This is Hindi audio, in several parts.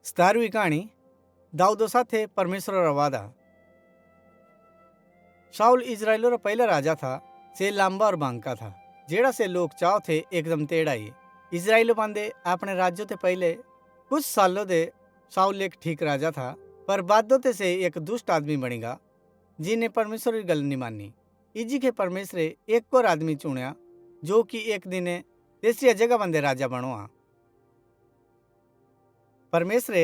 17वीं कहानी दाऊदो साथे परमेश्वर रा वादा। शाऊल इजराइलो रा पहला राजा था। से लंबा और बांका था, जेड़ा से लोग चाहो थे एकदम टेढ़ा ही। इजराइलो बांदे अपने राज्यों ते पहले कुछ सालों दे शाऊल एक ठीक राजा था, पर बादों ते से एक दुष्ट आदमी बनेगा जिन्हें परमेश्वर की गल नहीं मानी। इजी के परमेश्वरे एक और आदमी चुनया जो कि एक दिन तीसरी जगह बंदे राजा बनवा। परमेश्वरे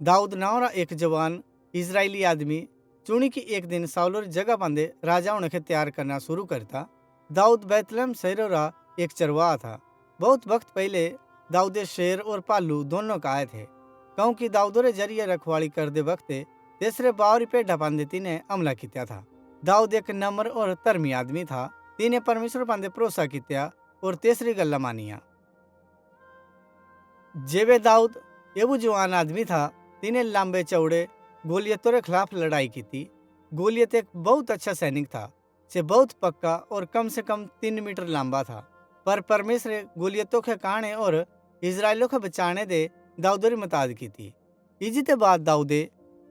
दाऊद नाव रा एक जवान इजरायली आदमी चुनी की एक दिन साउलो री जगह बंदे राजा होने के तैयार करना शुरू करता। दाऊद बैतलहम शहरों रा एक चरवाहा था। बहुत वक्त पहले दाऊदे शेर और भालू दोनों का आए थे, क्योंकि दाऊदो रे जरिए रखवाली करते वक्त तीसरे बावरी पेढ़ा पांदे तिने हमला किया था। दाऊद एक नम्र और धर्मी आदमी था। तिने परमेश्वर पांदे भरोसा किया और तीसरी गल्ला मानिया। जेवे दाऊद एवं जवान आदमी था, तिने लंबे चौड़े गोलियतों के खिलाफ लड़ाई की थी। गोलियत एक बहुत अच्छा सैनिक था। से बहुत पक्का और कम से कम 3 मीटर लंबा था। पर परमेश्वर गोलियतों के काने और इजराइलों के बचाने दे दाऊदो री मदद की थी। इजी बाद दाऊदे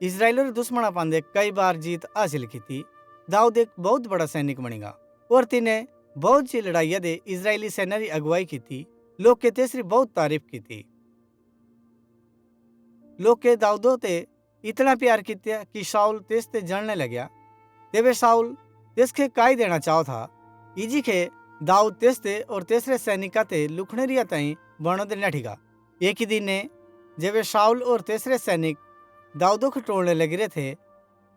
इजराइलों रे दुश्मना पांदे कई बार जीत हासिल की थी। दाऊद एक बहुत बड़ा सैनिक बनेगा और तिने बहुत सी लड़ाइया दे इजरायली सेना की अगुवाई की थी। लोग के तेसरी बहुत तारीफ की थी। लोग के दाऊदो ते इतना प्यार किया कि शाऊल तेस ते जलने लग्या। तेवे शाऊल तेस के काई देना चाहो था। इजी के दाऊद तेस ते और तेसरे सैनिका ते लुखने रिया ताई बनो दे नठीगा। एक ही दिन ने जेवे शाऊल और तेसरे सैनिक दाऊदो को टोलने लग रहे थे,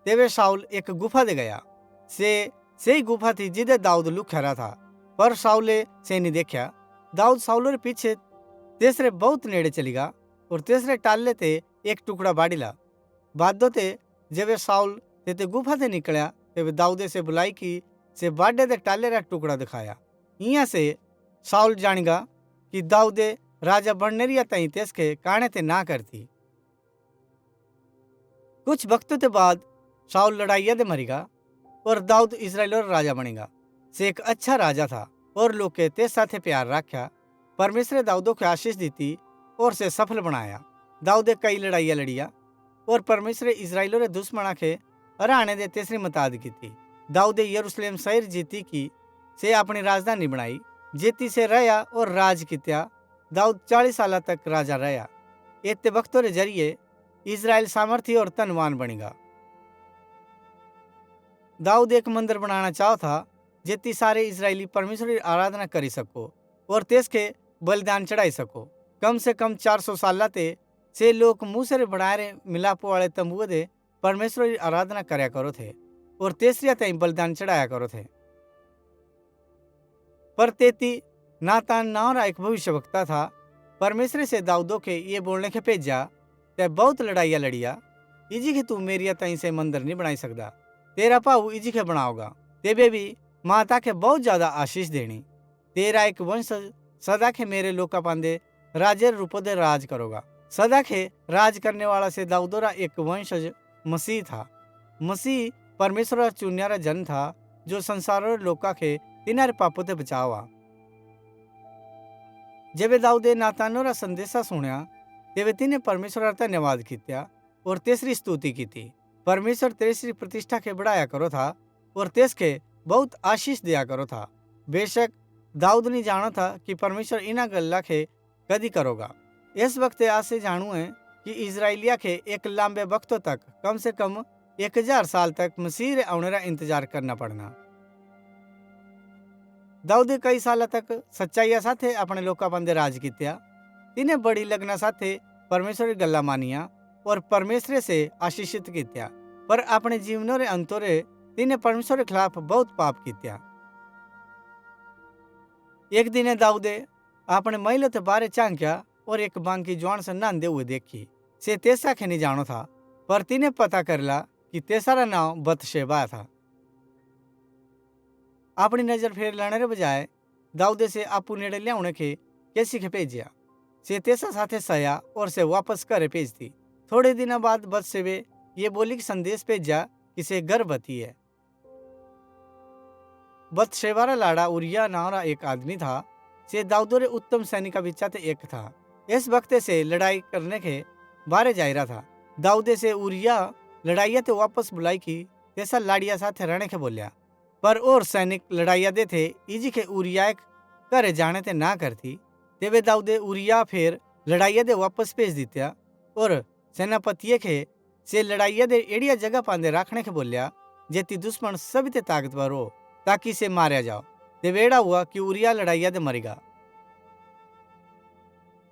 तेवे शाऊल एक गुफा दे गया। से ही गुफा थी जिदे दाऊद लुख्या रहा था, पर शाऊले से नहीं देखा। दाऊद शाऊल रे पीछे तेसरे बहुत नेड़े चलीगा और तेसरे टाले ते एक टुकड़ा बाड़ीला। बादो ते जेवे शाऊल ते गुफा ते निकलिया, तेवे दाऊदे से बुलाई कि से बाडे दे टाले रा टुकड़ा दिखाया। इया से शाऊल जानेगा कि दाऊदे राजा बनने रिया तई तेस के काने ते ना करती। कुछ वक्तों के बाद शाऊल लड़ाइया दे मरीगा और दाऊद इजराइल रा राजा बनेगा। से एक अच्छा राजा था और लोग के तेस साथे प्यार रखा। परमेश्वरे दाऊदो को आशीष दी और से सफल बनाया। दाऊदे कई लड़ाइया लड़िया और परमेश्वरे इजराइलों रे दुश्मना के हराने दे तीसरी मदद की थी। दाऊदे यरूशलेम शहर जीती की से अपनी राजधानी बनाई, जीती से रहा और राज किया। दाऊद 40 साल तक राजा रहा। इतने वक्तों रे जरिए इजराइल सामर्थी और धनवान बनेगा। दाऊद एक मंदिर बनाना चाहो था, जेती सारे इजरायली परमेश्वर की आराधना करी सको और तेस के बलिदान चढ़ाई सको। कम से कम 400 साल ते से लोग मूसे रे बनाए मिलाप वाले तंबुए दे परमेश्वर की आराधना करया करो थे और तेसरिया तई बलिदान चढ़ाया करो थे। पर तेती नातान नाम रा एक भविष्यवक्ता था। परमेश्वर से दाऊदो के ये बोलने के भेजा, ते बहुत लड़ाइया लड़िया। इजी के तू मेरिया तई से मंदिर नहीं बनाई सकता, तेरा भाऊ इजी के बनाओगा। तेबे भी माता के बहुत ज्यादा आशीष देनी। तेरा एक वंश सदा के मेरे लोका पांदे राजे रूपों दे राज करोगा। सदा के राज करने वाला से दाऊदो रा एक वंशज मसीह था। मसीह परमेश्वर रा चुनिया रा जन था, जो संसार रे लोका के तिनारे पापों ते बचावा। जेबे दाऊदे नातानो रा संदेशा सुनया, तेवे तिने परमेश्वर रा धन्यवाद किया और तेसरी स्तुति की थी। परमेश्वर तेसरी प्रतिष्ठा के बढ़ाया करो था और तेस के बहुत आशीष दिया करो था। बेशक दाऊद नहीं जानो था कि परमेश्वर इना गल्ला के कदी करोगा। इस वक्त आसे जानू है कि इजराइलिया के एक लंबे वक्तों तक कम से कम 1000 साल तक मसीह रे आने रा इंतजार करना पड़ना। दाऊदे कई साल तक सच्चाइया साथे अपने लोका बंदे राज किया। तिने बड़ी लगना साथे परमेश्वर की गल्ला मानिया और परमेश्वर से आशीषित किया। पर अपने जीवनों रे अंतों रे तिने परमेश्वर के खिलाफ बहुत पाप किया। एक दिन दाऊदे अपने महिला ते बारे झांकिया और एक बांकी जवान से नहांदे हुए देखी। से तेसा के नहीं जानो था, पर तिने पता करला कि तेसारा नाम बतशेबा था। अपनी नजर फेर लेने रे बजाय दाऊदे से आपू नेड़े लियाने के केसी के भेजिया। से तेसा साथे सया और से वापस घरे भेज दी। थोड़े दिनों बाद बतशेबे ये बोली कि संदेश भेजा कि से गर्भवती है। बतशेबा रा लाड़ा उरिया नाम रा एक आदमी था। से दाऊदो रे उत्तम सैनिका बिचा ते एक था। इस वक्त से लड़ाई करने के बाहरे जाई रहा था। दाऊदे से उरिया लड़ाइया ते वापस बुलाई की तेसा लाड़िया साथे रहने के बोलिया। पर और सैनिक लड़ाइया दे थे इजी के उरिया घरे जाने ते ना करती। तेवे दाऊदे उरिया फिर लड़ाइया दे वापस भेज दित्या और सेनापतिये के से लड़ाइया दे एड़िया जगह पांदे रखने के बोलिया जेती दुश्मन सभी ते ताकतवर हो ताकि से मारया जाओ। तेवे एड़ा हुआ कि उरिया लड़ाइया दे मरीगा।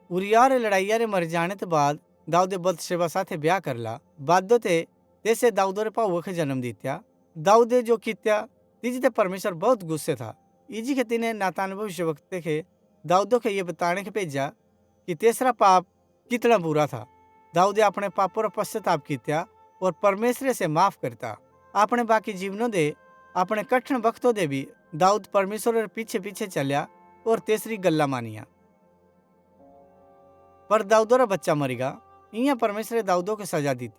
उरिया रे लड़ाइया रे मर जाने के बाद दाऊदे बतशेबा साथे ब्याह करला। बादो ते तेसे दाऊदो रे पाऊ के जन्म दित्या। दाऊदे जो कित्या तिजी ते परमेश्वर बहुत गुस्से था। इजी के तिने नातान भविष्यवक्ते के दाऊदो के ये बताने के भेजा कि तेसरा पाप कितना बुरा था। दाऊदे अपने पापों रा पश्चाताप कित्या और परमेश्वर से माफ करता। अपने बाकी जीवनों दे अपने कठिन वक्तों दे भी दाऊद परमेश्वर रे पीछे पीछे चलिया और तेसरी गल्ला मानिया। पर दाऊदो रा बच्चा मरीगा। इं परमेश्वरे दाऊदो के सजा दी।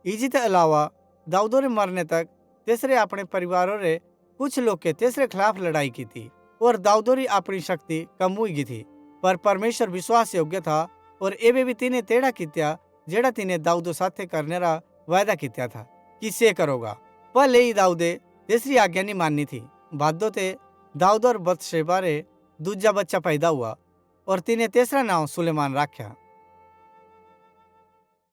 इजी ते अलावा दाऊदो रे मरने तक तेसरे अपने परिवारों रे कुछ लोग के तेसरे खिलाफ लड़ाई की थी और दाऊदो री अपनी शक्ति कम हुई गई थी। पर परमेश्वर विश्वास योग्य था और एबे भी तिने तेड़ा कित्या जेड़ा तिने दाऊदो साथे करने रा वायदा कित्या था कि से करोगा। भले ही दाऊदे तेसरी आज्ञा नहीं माननी थी। बादो ते दाऊद और बतशेबा रे दूजा बच्चा पैदा हुआ और तिने तेसरा नाम सुलेमान रखा।